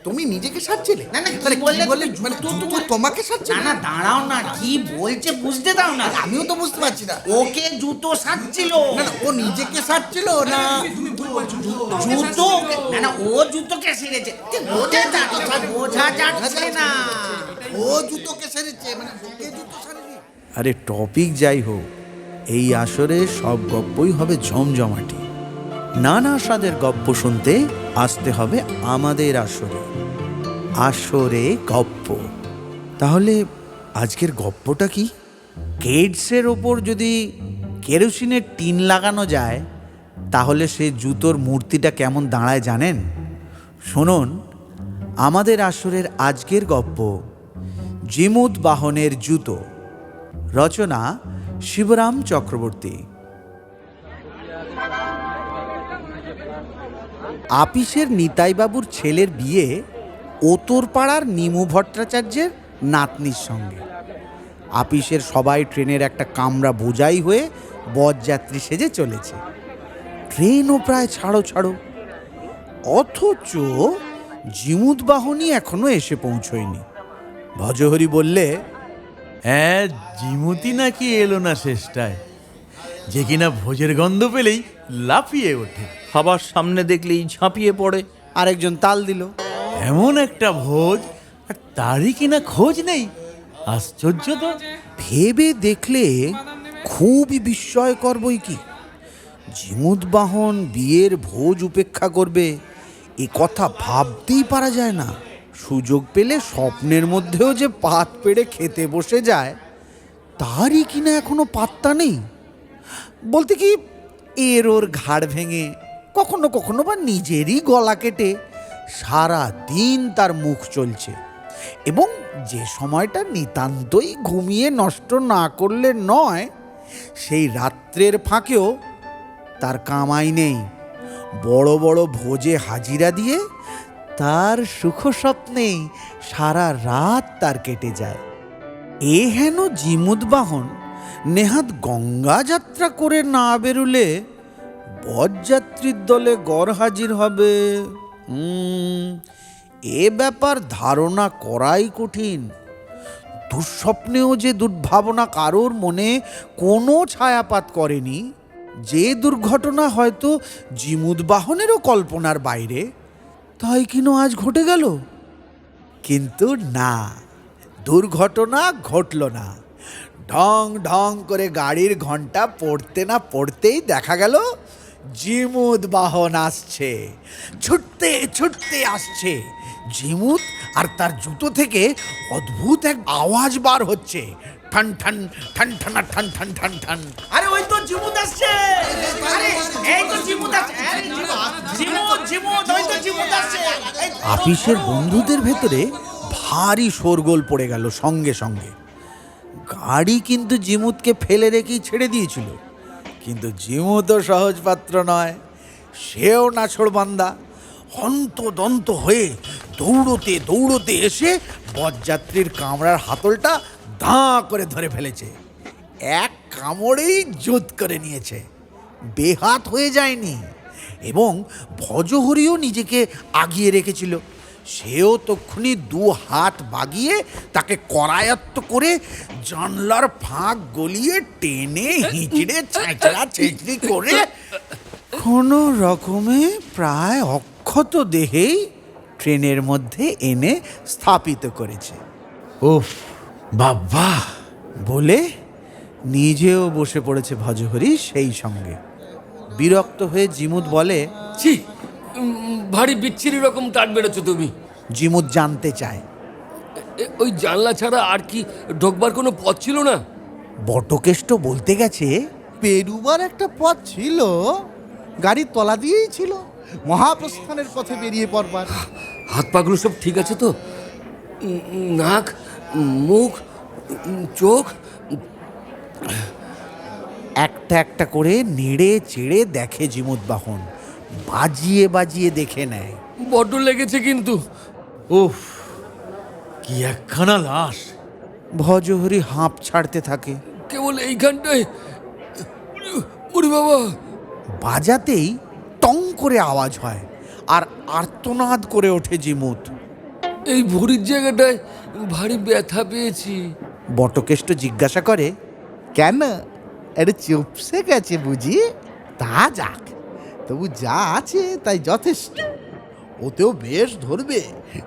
তুমি নিজেকে সারছিলে? না, না, কি আরে, বললে বললে তুমি? মানে জুতো- জুতো তোমাকে সারছে? না না, দাঁড়াও না, কি বলছে বুঝতে দাও না। আমিও তো বুঝতে পারছি না। ওকে জুতো সাজছিল। না না, ও নিজেকে সারছিল না? জুতো না না, ও জুতোকে সেরেছে। বোঝা যাচ্ছে না। ও জুতোকে সেরেছে, মানে ওকে জুতো সারেনি? আরে টপিক যাই হোক, এই আসরে সব গপ্পই হবে জমজমাটি। নানা স্বাদের গপ্প শুনতে আসতে হবে আমাদের আসরে। আসরে গপ্প। তাহলে আজকের গপ্পটা কি? কেডসের ওপর যদি কেরোসিনের টিন লাগানো যায় তাহলে সে জুতোর মূর্তিটা কেমন দাঁড়ায় জানেন? শুনুন আমাদের আসরের আজকের গপ্প, জিমুত বাহনের জুতো। রচনা শিবরাম চক্রবর্তী। আপিসের নিতাইবাবুর ছেলের বিয়ে ওতরপাড়ার নিমু ভট্টাচার্যের নাতনির সঙ্গে। আপিসের সবাই ট্রেনের একটা কামরা বোঝাই হয়ে বরযাত্রী সেজে চলেছে। ট্রেনও প্রায় ছাড়ো ছাড়ো, অথচ জিমুত বাহনই এখনো এসে পৌঁছয়নি। ভজহরি বললে, হ্যাঁ, জিমুতি নাকি এলো না শেষটায়, যে কিনা ভোজের গন্ধ পেলেই লাফিয়ে ওঠে, খাবার সামনে দেখলেই ঝাঁপিয়ে পড়ে। আরেকজন তাল দিল, এমন একটা ভোজ, আর তারই কিনা খোঁজ নেই। আশ্চর্য তো। ভেবে দেখলে খুবই বিস্ময়কর বই কি। জিমুত বাহন বিয়ের ভোজ উপেক্ষা করবে এ কথা ভাবতেই পারা যায় না। সুযোগ পেলে স্বপ্নের মধ্যেও যে পাত পেড়ে খেতে বসে যায় তারই কিনা এখনো পাত্তা নেই। বলতে কি, এর ওর ঘাড় ভেঙে কখনো কখনো বা নিজেরই গলা কেটে সারা দিন তার মুখ চলছে, এবং যে সময়টা নিতান্তই ঘুমিয়ে নষ্ট না করলে নয়, সেই রাত্রের ফাঁকেও তার কামাই নেই। বড় বড় ভোজে হাজিরা দিয়ে তার সুখ স্বপ্নেই সারা রাত তার কেটে যায়। এ হেন জিমুত বাহন নেহাত গঙ্গা যাত্রা করে না বেরুলে বরযাত্রীর দলে গড় হাজির হবে এ ব্যাপার ধারণা করাই কঠিন। দুঃস্বপ্নেও যে দুর্ভাবনা কারোর মনে কোনো ছায়াপাত করেনি, যে দুর্ঘটনা হয়তো জিমুত বাহনেরও কল্পনার বাইরে, তাই কিনা আজ ঘটে গেল। কিন্তু না, দুর্ঘটনা ঘটল না। ঢং ঢং করে গাড়ির ঘন্টা পড়তে না পড়তেই দেখা গেল জিমুত বাহন আসছে, ছুটতে ছুটতে আসছে। জিমুত আর তার জুতো থেকে অদ্ভুত এক আওয়াজ বার হচ্ছে, ঠান ঠান ঠান ঠানা ঠান ঠান ঠান ঠান। আরে ওই তো জিমুত আসছে। আরে এই তো জিমুত আসছে। আরে জিমুত জিমুত, ওই তো জিমুত আসছে। আপিসের বন্ধুদের ভেতরে ভারী শোরগোল পড়ে গেল সঙ্গে সঙ্গে। গাড়ি কিন্তু জিমুতকে ফেলে রেখেই ছেড়ে দিয়েছিল, কিন্তু জিমুতও সহজ পাত্র নয়, সেও নাছোড়বান্দা। হন্তদন্ত হয়ে দৌড়তে দৌড়তে এসে বরযাত্রীর কামরার হাতলটা দাঁ করে ধরে ফেলেছে। এক কামড়েই জুত করে নিয়েছে, বেহাত হয়ে যায়নি। এবং ভজহরিও নিজেকে আগিয়ে রেখেছিল, সেও তক্ষুনি দু হাত বাগিয়ে তাকে করায়ত্ত করে জানলার ফাঁক গলিয়ে টেনে হিঁচড়ে ছেঁচড়া ছেঁচড়ি করে কোনো রকমে প্রায় অক্ষত দেহেই ট্রেনের মধ্যে এনে স্থাপিত করেছে। ওফ বাবা বলে নিজেও বসে পড়েছে ভজহরি সেই সঙ্গে। বিরক্ত হয়ে জিমুত বলে, ছি, ভারী বিচ্ছিরি রকম টাট বেরোছো তুমি। জিমুত জানতে চায়, ওই জানলা ছাড়া আর কি ঢোকবার কোনো পথ ছিল না? বটকেষ্ট বলতে গেছে, পেরুবার একটা পথ ছিল, গাড়ির তলা দিয়েই ছিল, মহাপ্রস্থানের পথে বেরিয়ে পড়বার। হাত পাগুলো সব ঠিক আছে তো? নাক, মুখ, চোখ? একটা একটা করে নেড়ে চেড়ে দেখে জিমুত বাহন, বাজিয়ে বাজিয়ে দেখে নেয়। বড্ড লেগেছে কিন্তু। উফ, কি একখানা লাশ। ভজহরি হাঁপ ছাড়তে থাকে। কেবল এইখানটায়। ওরে বাবা! বাজাতেই টং করে আওয়াজ হয় আর আর্তনাদ করে ওঠে জিমুত। এই ভুঁড়ির জায়গাটায় ভারী ব্যথা পেয়েছি। বটকেষ্ট জিজ্ঞাসা করে, কেন এটা চুপসে গেছে বুঝি? তা যাক, তবু যা আছে তাই যথেষ্ট। ওতেও বেশ ধরবে,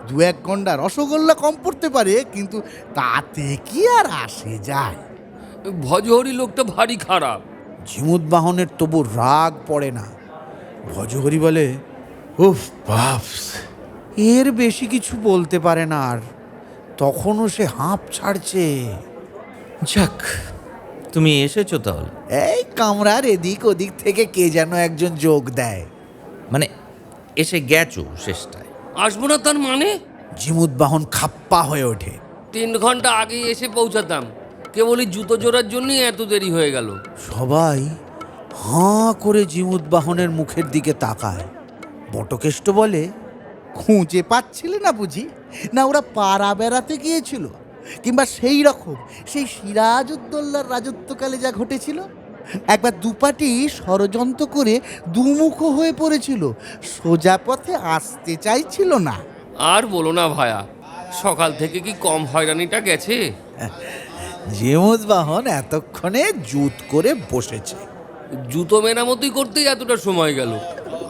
2-1 গন্ডা রসগোল্লা কম পড়তে পারে, কিন্তু তাতে কি আর আসে যায়? ভজহরি লোকটা ভারী খারাপ। ঝিমুত বাহনের তবু রাগ পড়ে না। ভজহরি বলে, উফ বাপস, এর বেশি কিছু বলতে পারে না আর। তখনও সে হাঁপ ছাড়ছে। যাক, তুমি এসেছো তাহলে। এই কামরার এদিক ওদিক থেকে কে যেন একজন যোগ দেয়। মানে এসে গেছো শেষটায়। আসবো না তার মানে? ঝিমুত বাহন খাপ্পা হয়ে ওঠে। 3 ঘন্টা আগে এসে পৌঁছাতাম, কেবলই জুতো জোড়ার জন্যই এত দেরি হয়ে গেল। সবাই হাঁ করে ঝিমুত বাহনের মুখের দিকে তাকায়। বটকেষ্ট বলে, খুঁজে পাচ্ছিলে না বুঝি? না ওরা পাড়া বেড়াতে গিয়েছিল? কিংবা সেই রকম সেই সিরাজউদ্দৌলার রাজত্বকালে যা ঘটেছিল, একবার দুপাটি ষড়যন্ত্র করে দুমুখো হয়ে পড়েছিল, সোজা পথে আসতে চাইছিল না। আর বলো না ভায়া, সকাল থেকে কি কম হয়রানিটা গেছে? ঝিমুত বাহন এতক্ষণে জুত করে বসেছে। জুতো মেরামতি করতেই এতটা সময় গেল,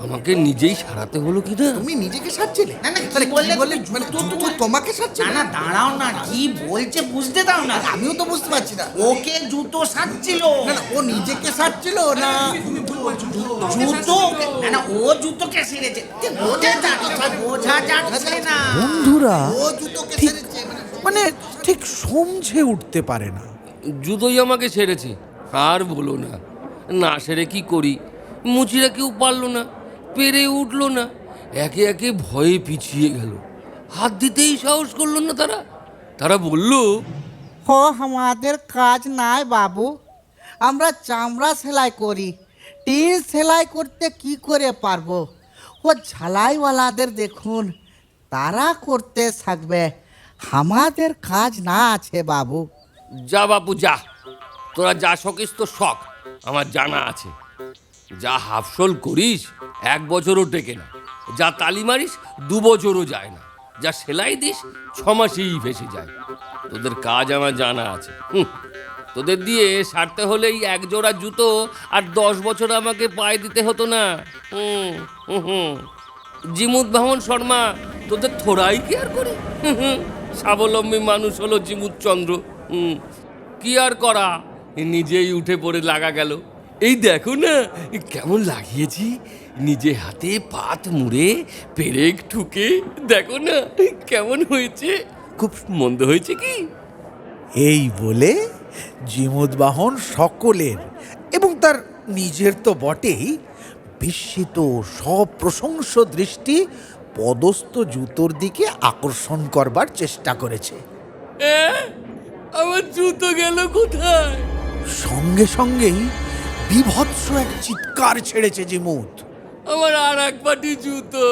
আমাকে নিজেই সারাতে হলো কি না? তুমি নিজেকে সারছিলে? না, না, কি আরে, কি বললে? বললে? মানে জুতো তোমাকে সারছে? না না, দাঁড়াও না, কি বলছে বুঝতে দাও না। আমিও তো বুঝতে পারছি না। ওকে জুতো সাজছিল। না না, ও নিজেকে সারছিল না জুতো না না, ও জুতোকে সেরেছে। বোঝা যাচ্ছে না। বন্ধুরা ও জুতোকে ঠিক সেরেছে মানে ঠিক সমঝে উঠতে পারে না। জুতোই আমাকে সেরেছে। আর বলো না, না সেরে কি করি? মুচিরা কেউ পারলো না, পেরে উঠলো না, একে একে ভয়ে পিছিয়ে গেল। হাত দিতেই সাহস করলো না তারা। তারা বলল, ও আমাদের কাজ নাই বাবু, আমরা চামড়া সেলাই করি, টিন সেলাই করতে কি করে পারবো? ও ঝালাইওয়ালাদের দেখুন, তারা করতে থাকবে, আমাদের কাজ না আছে বাবু। যা বাপু যা, তোরা যা শখিস তো শখ, আমার জানা আছে। যা হাফসল করিস 1 বছরও টেকে না, যা তালি মারিস 2 বছরও যায় না, যা সেলাই দিস 6 মাসেই ভেসে যায়। তোদের কাজ আমার জানা আছে। তোদের দিয়ে সারতে হলে এই 1 জোড়া জুতো আর 10 বছর আমাকে পায়ে দিতে হতো না। জিমুত বাহন শর্মা, তোদের থোড়াই কেয়ার করি। স্বাবলম্বী মানুষ হলো জিমুত চন্দ্র। কি আর করা, নিজেই উঠে পড়ে লাগা গেল। এই দেখো না কেমন লাগিয়েছি, নিজে হাতে পাত মুড়ে পেরেক ঠুকে, দেখো না কেমন হয়েছে। খুব মন্দ হয়েছে কি? এই বলে ঝিমুত বাহন সকলের এবং তার নিজের তো বটেই বিস্মিত সব প্রশংস দৃষ্টি পদস্থ জুতোর দিকে আকর্ষণ করবার চেষ্টা করেছে। আমার জুতো গেল কোথায়? সঙ্গে সঙ্গেই বিভৎস এক চিৎকার ছেড়েছে ঝিমুত। আমার আর এক পাটি জুতো।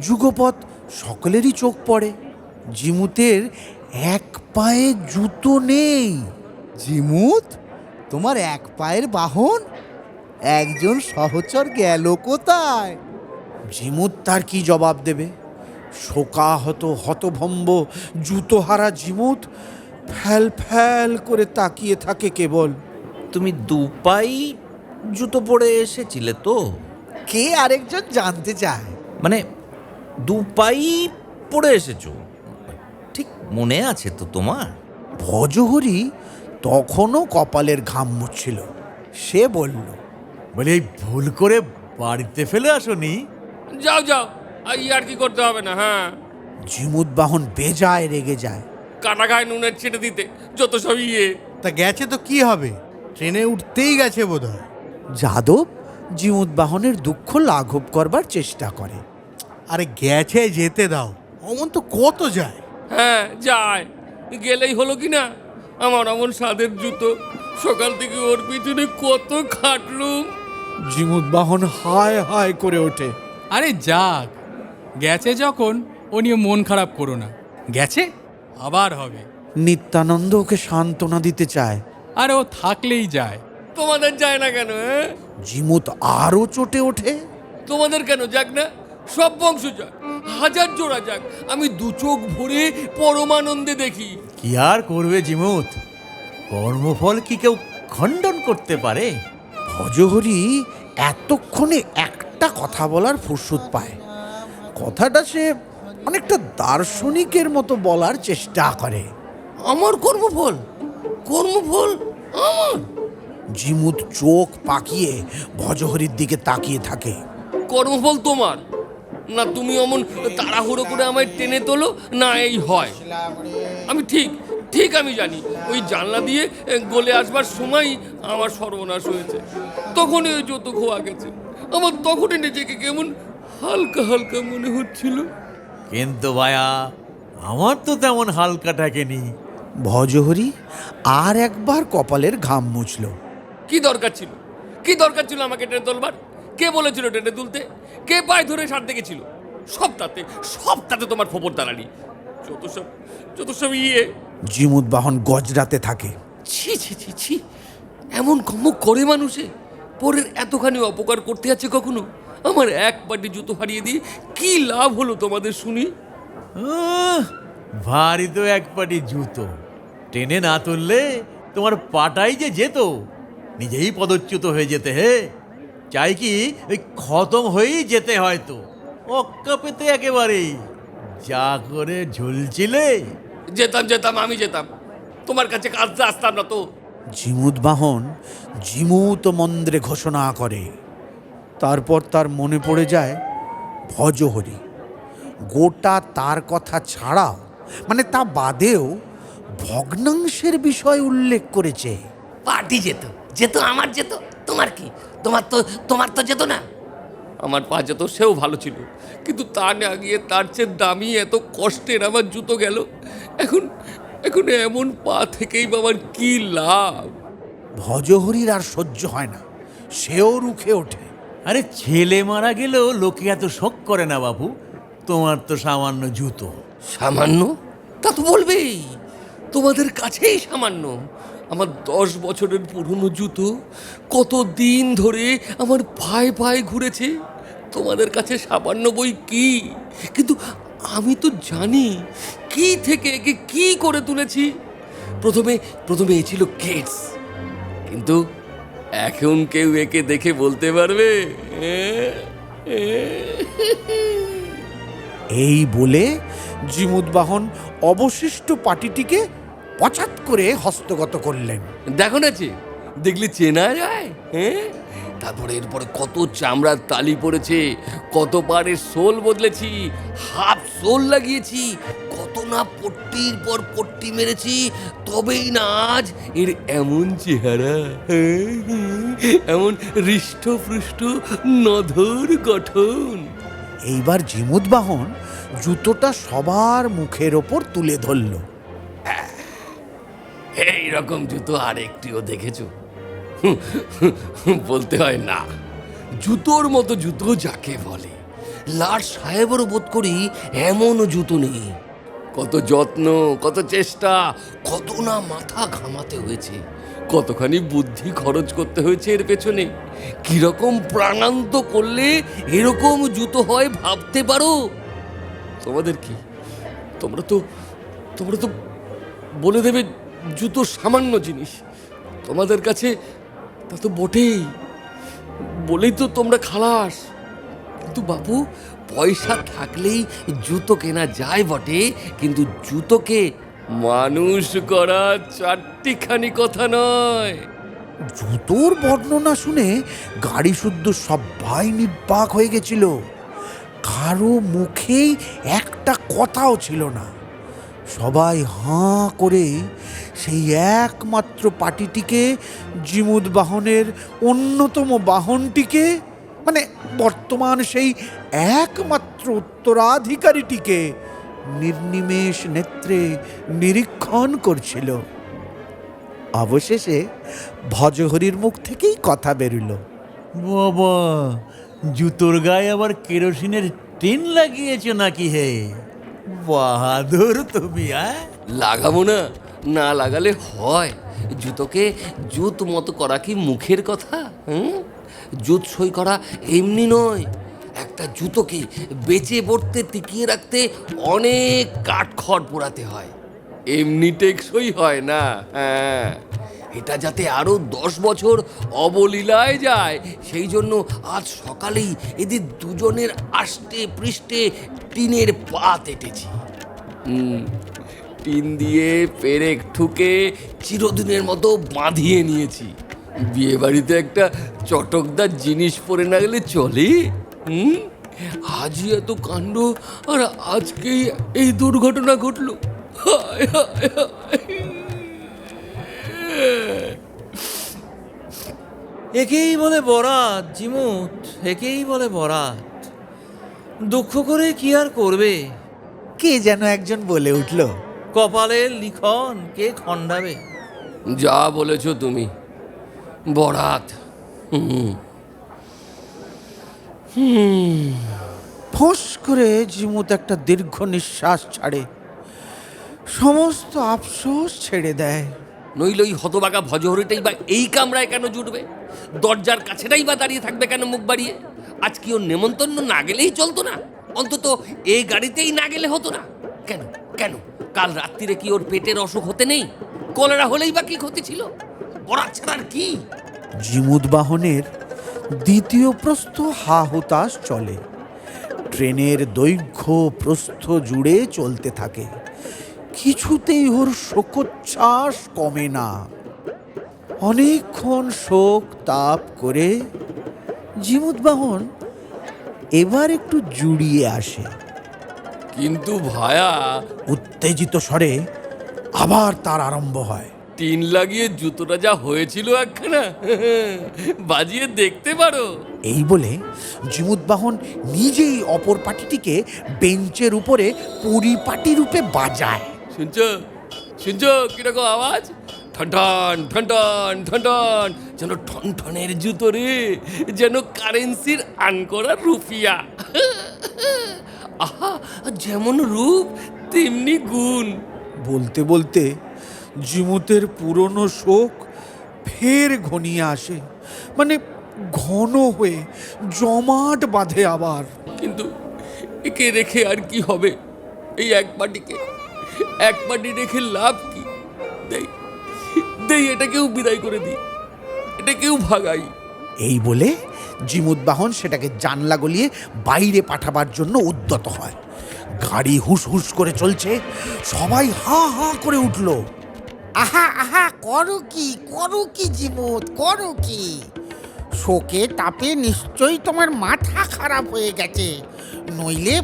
যুগপৎ সকলেরই চোখ পড়ে। ঝিমুতের এক পায়ে জুতো নেই। ঝিমুত, তোমার এক পায়ের বাহন? একজন সহচর গেল কোথায়? ঝিমুত তার কি জবাব দেবে? শোকাহত হতভম্ব জুতোহারা ঝিমুত ফ্যাল ফ্যাল করে তাকিয়ে থাকে কেবল। তুমি দুপাই জুতো পরে এসেছিলে তো? কে আরেকজন জানতে চায়। মানে দুপাই পরে এসেছো, ঠিক মনে আছে তো তোমার? ভজহরি তখনও কপালের ঘাম মুছছিল। সে বলল, বলে এই ভুল করে বাড়িতে ফেলে আসনি? যাও যাও, আর কি করতে হবে না। হ্যাঁ, ঝিমুত বাহন বেজায় রেগে যায়। কাটা গায়ে নুনের ছেড়ে দিতে যত সব তা গেছে তো কি হবে, ট্রেনে উঠতেই গেছে বোধহয়। যাদব ঝিমুত বাহনের দুঃখ লাঘব করবার চেষ্টা করে। আরে গেছে, যেতে দাও, অমন তো কত যায়। হ্যাঁ যায়, গেলেই হলো কি না? আমার অমন স্বাদের জুতো, সকাল থেকে ওর পিছনে কত খাটলুম। ঝিমুত বাহন হায় হায় করে ওঠে। আরে যাক, গেছে যখন ও নিয়ে মন খারাপ করো না, গেছে আবার হবে। নিত্যানন্দ ওকে সান্ত্বনা দিতে চায়। আর ও থাকলেই যায়। তোমাদের যায় না কেন? ঝিমুত আরও চটে ওঠে। তোমাদের কেন যাক না? সব বংশ যাক, হাজার জোড়া যাক, আমি দু চোখ ভরে পরমানন্দে দেখি। কি আর করবে জিমুত, কর্মফল কি কেউ খণ্ডন করতে পারে? ভজহরি এতক্ষণে একটা কথা বলার ফুরসত পায়। কথাটা সে অনেকটা দার্শনিকের মতো বলার চেষ্টা করে। আমার কর্মফল, কর্মফল আমার? জিমুত চোখ পাকিয়ে ভজহরির দিকে তাকিয়ে থাকে। কর্মফল তোমার না? তুমি অমন তাড়াহুড়ো করে আমায় টেনে তোলো না, এই হয়? আমি ঠিক ঠিক আমি জানি, ওই জানলা দিয়ে গলে আসবার সময় আমার সর্বনাশ হয়েছে। তখনই ওই যত খোয়া গেছে। আমার তখনই নিজেকে কেমন হালকা হালকা মনে হচ্ছিল। কিন্তু ভায়া, আমার তো তেমন হালকা থাকেনি। ভজহরি আর একবার কপালের ঘাম মুছল। কি দরকার ছিল, কি দরকার ছিল আমাকে টেনে তোলবার? কে বলেছিল টেনে তুলতে? কে পায়ে ধরে সার দেখেছিল? সব তাতে তোমার খবর দাঁড়ানি। যত সব ইয়ে। জিমুত বাহন গজরাতে থাকে। ছি ছি ছি ছি, এমন কম করে মানুষে পরের এতখানি অপকার করতে আছে কখনো? আমার এক পাটি জুতো হারিয়ে দিয়ে কি লাভ হলো তোমাদের শুনি? ভারী তো এক পাটি জুতো, টেনে না তুললে তোমার পাটাই যে যেত, নিজেই পদচ্যুত হয়ে যেতে। হে, চাই কি ওই খতম হয়েই যেতে, হয়তো অক্কা পেতে একেবারেই। যা করে ঝুলছিলে। যেতাম, আমি যেতাম, তোমার কাছে কাজটা আসতাম না তো। জিমুত বাহন জিমুত মন্দ্রে ঘোষণা করে। তারপর তার মনে পড়ে যায় ভজহরি গোটা তার কথা ছাড়াও, মানে তা বাদেও ভগ্নাংশের বিষয় উল্লেখ করেছে। পার্টি যেত, আমার যেত, তোমার কি? তোমার তো যেত না। আমার পা যেত, সেও ভালো ছিল, কিন্তু তা না গিয়ে তার চেয়ে দামি এত কষ্টের আমার জুতো গেল। এখন এমন পা থেকেই বাবার কি লাভ? ভজহরির আর সহ্য হয় না, সেও রুখে ওঠে। আরে, ছেলে মারা গেলেও লোকে এত শোক করে না বাবু। তোমার তো সামান্য জুতো। সামান্য? তা তো বলবেই, তোমাদের কাছেই সামান্য। আমার 10 বছরের পুরনো জুতো কত দিন ধরে আমার পায়ে ঘুরেছে। তোমাদের কাছে সামান্য বই কি? কিন্তু আমি তো জানি কি থেকে একে কি করে তুলেছি। প্রথমে এ ছিল কেটস, কিন্তু এখন কেউ একে দেখে বলতে পারবে? এই বলে জিমুত বাহন অবশিষ্ট পাটিটিকে পচাত করে হস্তগত করলেন। দেখো না, দেখলে চেনা যায়। হ্যাঁ, তারপরে এরপরে কত চামড়ার তালি পড়েছে, কত পারের সোল বদলেছি, হাফ সোল লাগিয়েছি, কত না পট্টির পর পট্টি মেরেছি, তবেই না আজ এর এমন চেহারা, এমন হৃষ্টপুষ্ট নধর গঠন। এইবার জিমুত বাহন জুতোটা সবার মুখের ওপর তুলে ধরল। এই রকম জুতো আর একটিও দেখেছো? বলতে হয় না, জুতোর মতো জুতো যাকে বলে। লাট সাহেবেরও বোধ করি এমন জুতো নেই। কত যত্ন, কত চেষ্টা, কত না মাথা ঘামাতে হয়েছে, কতখানি বুদ্ধি খরচ করতে হয়েছে এর পেছনে। কিরকম প্রাণান্ত করলে এরকম জুতো হয় ভাবতে পারো? তোমাদের কি? তোমরা তো বলে দেবে জুতো সামান্য জিনিস। তোমাদের কাছে তা তো বটেই, বলেই তো তোমরা খালাস। কিন্তু বাবু, পয়সা থাকলেই জুতো কেনা যায় বটে, কিন্তু জুতোকে মানুষ করা চারটিখানি কথা নয়। জুতোর বর্ণনা শুনে গাড়ি শুদ্ধ সবাই নির্বাক হয়ে গেছিল। কারো মুখেই একটা কথাও ছিল না। সবাই হাঁ করে সেই একমাত্র পাটিটিকে, জিমুত বাহনের অন্যতম বাহনটিকে, মানে বর্তমান সেই একমাত্র উত্তরাধিকারীটিকে নির্নিমেষ নেত্রে নিরীক্ষণ করছিল। অবশেষে ভজহরির মুখ থেকেই কথা বেরুল। বাবা, জুতোর গায়ে আবার কেরোসিনের টিন লাগিয়েছ নাকি? হে, বাহাদুর তুমি। লাগাবো না, না লাগালে হয়? জুতোকে জুত মতো করা কি মুখের কথা? জুত সই করা এমনি নয়, একটা জুতোকে বেঁচে পড়তে টিকিয়ে রাখতে অনেক কাঠখড় পোড়াতে হয়, এমনি টেকসই হয় না। হ্যাঁ, এটা যাতে আরো 10 বছর অবলীলায় যায় সেই জন্য আজ সকালেই এদের দুজনের আষ্টে পৃষ্ঠে টিনের পাত এঁটেছি। টিন দিয়ে পেরেক ঠুকে চিরদিনের মতো বাঁধিয়ে নিয়েছি। বিয়ে বাড়িতে একটা চটকদার জিনিস পরে না গেলে চলে? আজই এত কাণ্ড, আর আজকেই এই দুর্ঘটনা ঘটলো। হায় হায় হায়। একেই বলে বরাত জিমুত, একেই বলে বরাত। দুঃখ করে কি আর করবে? কে যেন একজন বলে উঠল, কপালের লিখন কে খণ্ডাবে? যা বলেছ তুমি, বরাত। ফোঁস করে জিমুত একটা দীর্ঘ নিঃশ্বাস ছাড়ে, সমস্ত আফসোস ছেড়ে দেয়। নইল ওই হতবাগা ভজহরিটাই বা এই কামরায় কেন জুটবে? দরজার কাছেটাই বা দাঁড়িয়ে থাকবে কেন মুখ বাড়িয়ে? আজ কি ওর নেমন্তন্ন না গেলেই চলতো না? অন্তত এই গাড়িতেই না গেলে হতো না? কেন কেন কাল রাত্রিরে কি ওর পেটের অসুখ হতে নেই? কলেরা হলেই বা কি ক্ষতি ছিল? বরাত ছাড়ার কি? জিমুত বাহনের দ্বিতীয় প্রস্থ হা হুতাশ চলে। ট্রেনের দৈর্ঘ্য প্রস্থ জুড়ে চলতে থাকে, কিছুতেই ওর শোকোচ্ছ্বাস কমে না। অনেকক্ষণ শোক তাপ করে জিমুত বাহন এবার একটু জুড়িয়ে আসে। কিন্তু ভায়া, উত্তেজিত স্বরে আবার তার আরম্ভ হয়। টিন লাগিয়ে জুতোটা যা হয়েছিল একখানা, বাজিয়ে দেখতে পারো। এই বলে জিমুত বাহন নিজেই অপর পাটিটিকে বেঞ্চের উপরে পরিপাটি রূপে বাজায়। শুনছ শুনছ কিরকম আওয়াজ? ঠনঠন ঠনঠন ঠনঠন, যেন ঠনঠনের জুতো রে, যেন কারেন্সির আনকরা রুপিয়া। আহা, যেমন রূপ তেমনি গুণ। বলতে বলতে জিমুতের পুরনো শোক ফের ঘনিয়ে আসে, মানে ঘন হয়ে জমাট বাঁধে আবার। কিন্তু একে রেখে আর কি হবে? এই এক পাটি রেখে লাভ কি? দেই দেই এটাকেও বিদায় করে দিই, এটাকেও ভাগাই। এই বলে জিমুত বাহন সেটাকে জানলা গলিয়ে বাইরে পাঠাবার জন্য উদ্যত হয়। গাড়ি হুস হুস করে চলছে, সবাই হাঁ হাঁ করে উঠল। আহা আহা, করো কি জিমুত, করো কি? শোকে তাপে নিশ্চয়ই তোমার মাথা খারাপ হয়ে গেছে, নইলে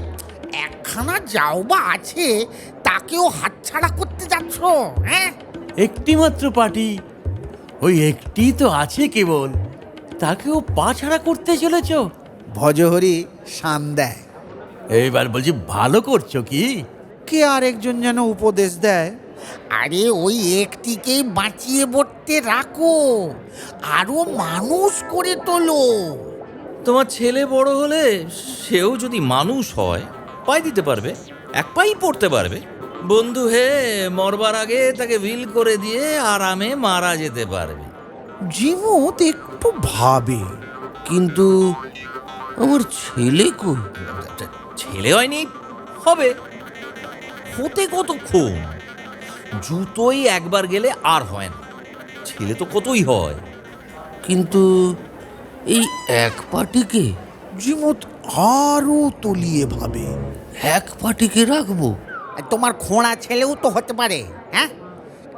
একখানা যাও বা আছে তাকেও হাতছাড়া করতে যাচ্ছ? হ্যাঁ, একটি মাত্র পার্টি, ওই একটি তো আছে কেবল, তাকেও পা ছাড়া করতে চলেছ? ভজহরি শান দেয়। এইবার বলছি ভালো করছো কি? কে আরেকজন যেন উপদেশ দেয়, আরে ওই একটিকেই বাঁচিয়ে বটতে রাখো, আরো মানুষ করে তোলো। তোমার ছেলে বড় হলে সেও যদি মানুষ হয়, পায়ে দিতে পারবে, এক পাই পড়তে পারবে। বন্ধু হে মরবার আগে তাকে ভিল করে দিয়ে আরামে মারা যেতে পারবে। জিমুত একটু ভাবে। কিন্তু আমার ছেলে কই? ছেলে হয়নি, হবে। হতে কতক্ষণ? জুতোই একবার গেলে আর হয় না, ছেলে তো কতই হয়। কিন্তু এই এক পাটিকে, জিমুত আরো তলিয়ে ভাবে। এক পাটিকে রাখবো? তোমার খোঁড়া ছেলেও তো হতে পারে। হ্যাঁ,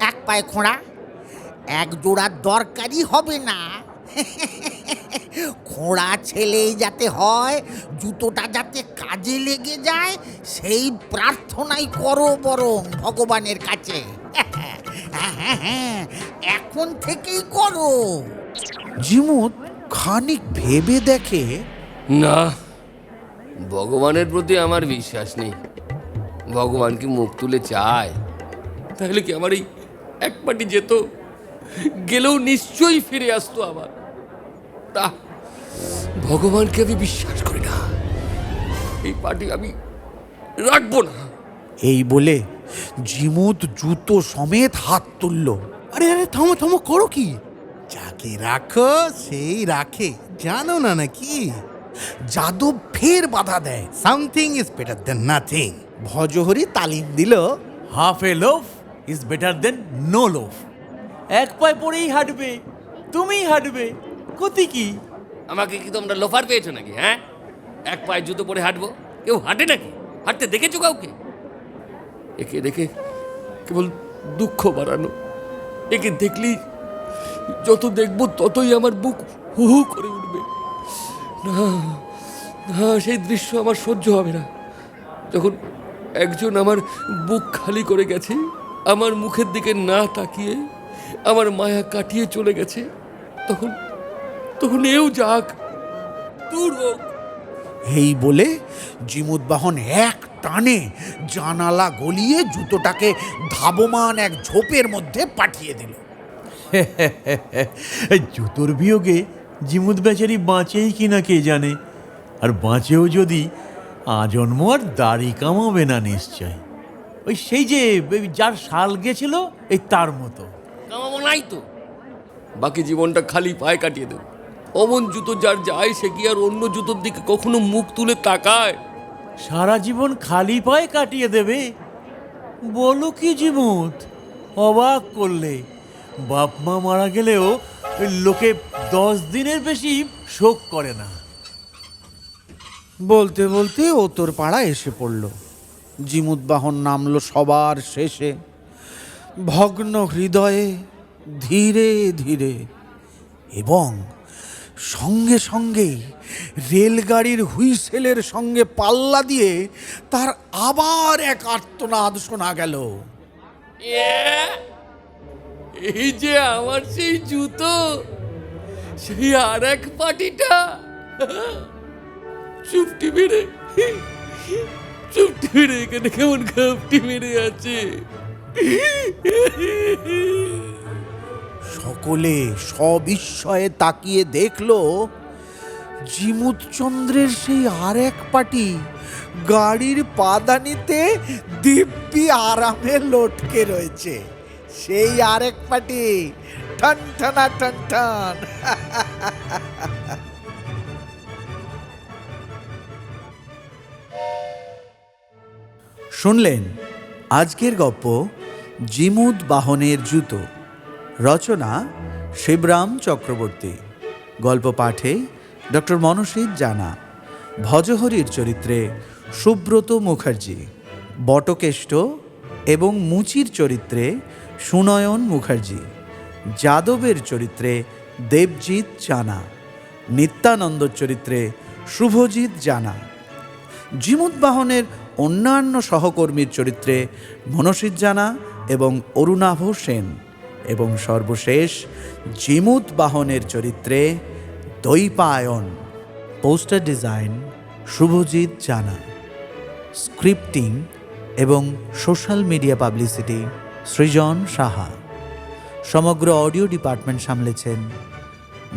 এক পায়ে খোঁড়া, এক জোড়া দরকারই হবে না। খোঁড়া ছেলেই যাতে হয়, জুতোটা যাতে কাজে লেগে যায়, সেই প্রার্থনাই করো বরং ভগবানের কাছে। হ্যাঁ, এখন থেকেই করো। জিমুত খানিক ভেবে দেখে, না, ভগবানের প্রতি আমার বিশ্বাস নেই। ভগবান কি মুখ তুলে চায়? তাহলে কি আমার এই এক পাটি যেত, গেলেও নিশ্চয়ই ফিরে আসতো আবার। না, ভগবানকে আমি বিশ্বাস করি না, এই পাটি আমি রাখবো না। এই বলে জিমুত জুতো সমেত হাত তুলল। আরে আরে থামো থামো, করো কি? যাকে রাখো সেই রাখে, জানো না নাকি? যাদব ফের বাধা দেয়। Something is better than nothing. Bhajahari তালিম দিল, half a loaf is better than no loaf. এক পায়ে পড়েই হাঁটবে, তুমিই হাঁটবে, ক্ষতি কি? আমাকে কি তোমরা লোফার পেয়েছো নাকি? হ্যাঁ, এক পায়ে জুতো পরে হাঁটবো? কেউ হাঁটে নাকি? হাঁটতে দেখেছো কাউকে? একে দেখে কেবল দুঃখ বাড়ানো। একে দেখলেই যত দেখবো ততই আমার বুক হু হু করে উঠবে। না না, সেই দৃশ্য আমার সহ্য হবে না। যখন একজন আমার বুক খালি করে গেছে, আমার মুখের দিকে না তাকিয়ে আমার মায়া কাটিয়ে চলে গেছে, তখন তখন এও যাক, দূর হোক। এই বলে জিমুদবাহন এক টানে জানালা গলিয়ে জুতোটাকে ধাবমান এক ঝোপের মধ্যে পাঠিয়ে দিল। জুতোর বিয়োগে জিমুদ বেচারি বাঁচেই কিনা কে জানে। আর বাঁচেও যদি আজন্ম আর দাড়ি কামাবে না নিশ্চয়। ওই সেই যে যার শাল গেছিল এই তার মতো। কামাবো নাই তো, বাকি জীবনটা খালি পায়ে কাটিয়ে দেব। অমন জুতো যার যায়, সে কি আর অন্য জুতোর দিকে কখনো মুখ তুলে তাকায়? সারা জীবন খালি পায়ে কাটিয়ে দেবে? বলো কি জিমুদ, অবাক করলে। বাপ মা মারা গেলেও ওই লোকে 10 দিনের বেশি শোক করে না। বলতে বলতে ওতর পাড়া এসে পড়ল। জিমুদবাহন নামলো সবার শেষে, ভগ্ন হৃদয়ে, ধীরে ধীরে, এবং সঙ্গে সঙ্গেই রেলগাড়ির হুইসেলের সঙ্গে পাল্লা দিয়ে তার আবার এক আর্তনাদ শোনা গেল। এই যে আমার সেই জুতো, সেই আর এক পাটিটা চুপটি মেরে এখানে কেমন ঘাপটি মেরে আছে। সকলে সবিস্ময়ে তাকিয়ে দেখল জিমুদচন্দ্রের সেই আর এক পাটি গাড়ির পাদানিতে দিব্যি আরামে লটকে রয়েছে। সেই আর এক পাটি ঠন ঠনা ঠন ঠন। শুনলেন আজকের গল্প জিমুদ বাহনের জুতো। রচনা শিবরাম চক্রবর্তী। গল্প পাঠে ডক্টর মনসিদ জানা। ভজহরির চরিত্রে সুব্রত মুখার্জি, বটকেষ্ট এবং মুচির চরিত্রে সুনয়ন মুখার্জি, যাদবের চরিত্রে দেবজিৎ জানা, নিত্যানন্দর চরিত্রে শুভজিৎ জানা, জিমুদবাহনের অন্যান্য সহকর্মীর চরিত্রে মনসিদ জানা এবং অরুণাভ সেন, এবং সর্বশেষ জিমুদবাহনের চরিত্রে দৈপায়ন। পোস্টার ডিজাইন শুভজিৎ জানা। স্ক্রিপ্টিং এবং সোশ্যাল মিডিয়া পাবলিসিটি সৃজন সাহা। সমগ্র অডিও ডিপার্টমেন্ট সামলেছেন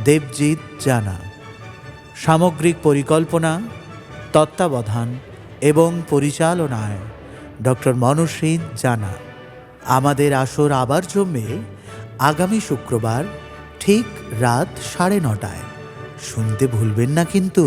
দেবজিৎ জানা। সামগ্রিক পরিকল্পনা, তত্ত্বাবধান এবং পরিচালনায় ডক্টর মনসিদ জানা। আমাদের আসর আবার জমবে আগামী শুক্রবার ঠিক রাত 9:30। শুনতে ভুলবেন না কিন্তু।